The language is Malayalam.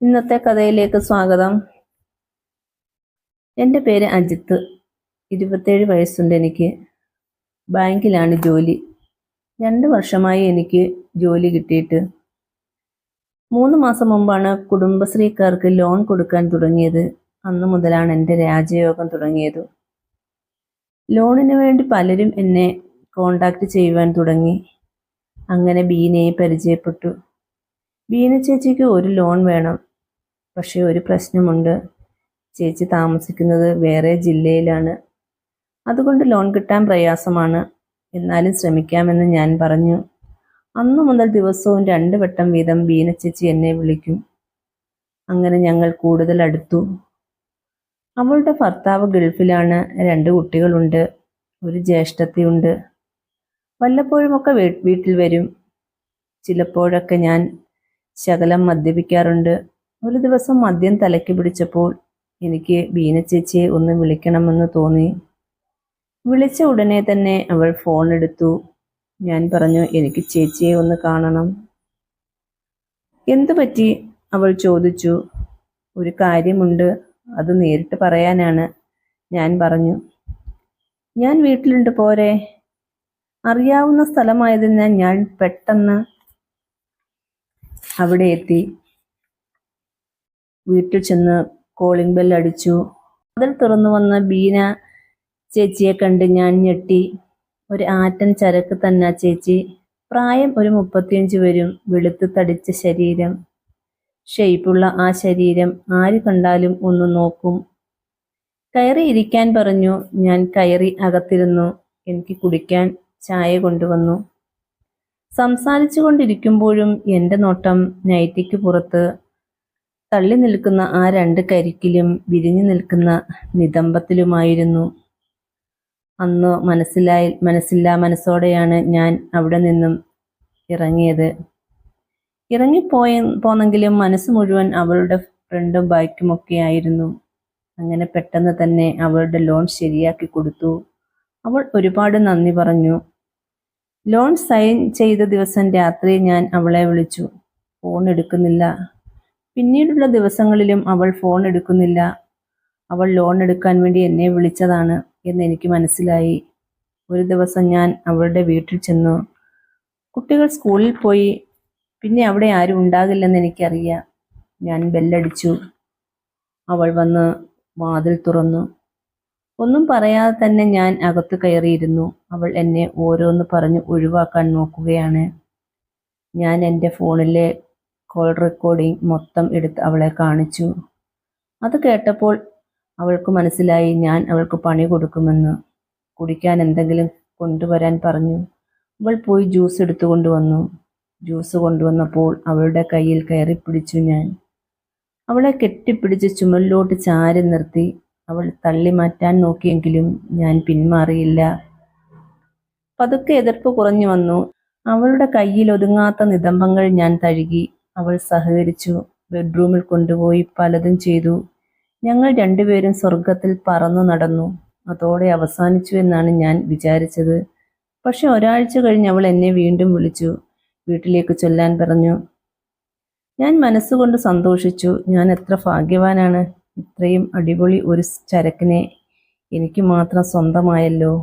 ഇന്നത്തെ കഥയിലേക്ക് സ്വാഗതം. എൻ്റെ പേര് അജിത്ത്. 27 വയസ്സുണ്ട് എനിക്ക്. ബാങ്കിലാണ് ജോലി. 2 വർഷമായി എനിക്ക് ജോലി കിട്ടിയിട്ട്. 3 മാസം മുമ്പാണ് കുടുംബശ്രീക്കാർക്ക് ലോൺ കൊടുക്കാൻ തുടങ്ങിയത്. അന്നു മുതലാണ് എൻ്റെ രാജയോഗം തുടങ്ങിയത്. ലോണിന് വേണ്ടി പലരും എന്നെ കോണ്ടാക്ട് ചെയ്യുവാൻ തുടങ്ങി. അങ്ങനെ ബീനയെ പരിചയപ്പെട്ടു. ബീന ചേച്ചിക്ക് ഒരു ലോൺ വേണം. പക്ഷേ ഒരു പ്രശ്നമുണ്ട്. ചേച്ചി താമസിക്കുന്നത് വേറെ ജില്ലയിലാണ്. അതുകൊണ്ട് ലോൺ കിട്ടാൻ പ്രയാസമാണ്. എന്നാലും ശ്രമിക്കാമെന്ന് ഞാൻ പറഞ്ഞു. അന്നു മുതൽ ദിവസവും 2 വട്ടം വീതം ബീന ചേച്ചി എന്നെ വിളിക്കും. അങ്ങനെ ഞങ്ങൾ കൂടുതൽ അടുത്തു. അവളുടെ ഭർത്താവ് ഗൾഫിലാണ്. 2 കുട്ടികളുണ്ട്. ഒരു ജ്യേഷ്ഠത്തിയുണ്ട്. വല്ലപ്പോഴുമൊക്കെ വീട്ടിൽ വരും. ചിലപ്പോഴൊക്കെ ഞാൻ ശകലം മദ്യപിക്കാറുണ്ട്. ഒരു ദിവസം മദ്യം തലയ്ക്ക് പിടിച്ചപ്പോൾ എനിക്ക് ബീന ചേച്ചിയെ ഒന്ന് വിളിക്കണമെന്ന് തോന്നി. വിളിച്ച ഉടനെ തന്നെ അവൾ ഫോൺ എടുത്തു. ഞാൻ പറഞ്ഞു, എനിക്ക് ചേച്ചിയെ ഒന്ന് കാണണം. എന്തു പറ്റി? അവൾ ചോദിച്ചു. ഒരു കാര്യമുണ്ട്, അത് നേരിട്ട് പറയാനാണ്. ഞാൻ പറഞ്ഞു, ഞാൻ വീട്ടിലുണ്ട്, പോരെ? അറിയാവുന്ന സ്ഥലമായതിനാൽ ഞാൻ പെട്ടെന്ന് അവിടെ എത്തി. വീട്ടിൽ ചെന്ന് കോളിംഗ് ബെൽ അടിച്ചു. അതിൽ തുറന്നു വന്ന ബീന ചേച്ചിയെ കണ്ട് ഞാൻ ഞെട്ടി. ഒരു ആറ്റൻ ചരക്ക് തന്നെ ചേച്ചി. പ്രായം ഒരു 35 വരും. വെളുത്ത് തടിച്ച ശരീരം. ഷെയ്പ്പുള്ള ആ ശരീരം ആര് കണ്ടാലും ഒന്ന് നോക്കും. കയറി ഇരിക്കാൻ പറഞ്ഞു. ഞാൻ കയറി അകത്തിരുന്നു. എനിക്ക് കുടിക്കാൻ ചായ കൊണ്ടുവന്നു. സംസാരിച്ചു കൊണ്ടിരിക്കുമ്പോഴും എൻ്റെ നോട്ടം നൈറ്റിക്ക് പുറത്ത് തള്ളി നിൽക്കുന്ന ആ 2 കരിക്കിലും വിരിഞ്ഞു നിൽക്കുന്ന നിതംബത്തിലുമായിരുന്നു. അന്ന് മനസ്സില്ലാ മനസ്സോടെയാണ് ഞാൻ അവിടെ നിന്നും ഇറങ്ങിയത്. പോന്നെങ്കിലും മനസ്സ് മുഴുവൻ അവളുടെ ഫ്രണ്ടും ബൈക്കുമൊക്കെ ആയിരുന്നു. അങ്ങനെ പെട്ടെന്ന് തന്നെ അവളുടെ ലോൺ ശരിയാക്കി കൊടുത്തു. അവൾ ഒരുപാട് നന്ദി പറഞ്ഞു. ലോൺ സൈൻ ചെയ്ത ദിവസം രാത്രി ഞാൻ അവളെ വിളിച്ചു. ഫോൺ എടുക്കുന്നില്ല. പിന്നീടുള്ള ദിവസങ്ങളിലും അവൾ ഫോൺ എടുക്കുന്നില്ല. അവൾ ലോൺ എടുക്കാൻ വേണ്ടി എന്നെ വിളിച്ചതാണ് എന്ന് എനിക്ക് മനസ്സിലായി. ഒരു ദിവസം ഞാൻ അവളുടെ വീട്ടിൽ ചെന്നു. കുട്ടികൾ സ്കൂളിൽ പോയി. പിന്നെ അവിടെ ആരും ഉണ്ടാകില്ലെന്ന് എനിക്കറിയാം. ഞാൻ ബെല്ലടിച്ചു. അവൾ വന്ന് വാതിൽ തുറന്നു. ഒന്നും പറയാതെ തന്നെ ഞാൻ അകത്ത് കയറിയിരുന്നു. അവൾ എന്നെ ഓരോന്ന് പറഞ്ഞ് ഒഴിവാക്കാൻ നോക്കുകയാണ്. ഞാൻ എൻ്റെ ഫോണിലെ കോൾ റെക്കോർഡിംഗ് മൊത്തം എടുത്ത് അവളെ കാണിച്ചു. അത് കേട്ടപ്പോൾ അവൾക്ക് മനസ്സിലായി ഞാൻ അവൾക്ക് പണി കൊടുക്കുമെന്ന്. കുടിക്കാൻ എന്തെങ്കിലും കൊണ്ടുവരാൻ പറഞ്ഞു. അവൾ പോയി ജ്യൂസ് എടുത്തുകൊണ്ടുവന്നു. ജ്യൂസ് കൊണ്ടുവന്നപ്പോൾ അവളുടെ കയ്യിൽ കയറി പിടിച്ചു ഞാൻ. അവളെ കെട്ടിപ്പിടിച്ച് ചുമലിലോട്ട് ചാരി നിർത്തി. അവൾ തള്ളി മാറ്റാൻ നോക്കിയെങ്കിലും ഞാൻ പിന്മാറിയില്ല. പതുക്കെ എതിർപ്പ് കുറഞ്ഞു വന്നു. അവളുടെ കയ്യിൽ ഒതുങ്ങാത്ത നിതംബങ്ങൾ ഞാൻ തഴുകി. അവൾ സഹകരിച്ചു. ബെഡ്റൂമിൽ കൊണ്ടുപോയി പലതും ചെയ്തു. ഞങ്ങൾ 2 പേരും സ്വർഗത്തിൽ പറന്നു നടന്നു. അതോടെ അവസാനിച്ചു എന്നാണ് ഞാൻ വിചാരിച്ചത്. പക്ഷെ ഒരാഴ്ച കഴിഞ്ഞ് അവൾ എന്നെ വീണ്ടും വിളിച്ചു. വീട്ടിലേക്ക് ചൊല്ലാൻ പറഞ്ഞു. ഞാൻ മനസ്സുകൊണ്ട് സന്തോഷിച്ചു. ഞാൻ എത്ര ഭാഗ്യവാനാണ്. ഇത്രയും അടിപൊളി ഒരു ചരക്കിനെ എനിക്ക് മാത്രം സ്വന്തമായല്ലോ.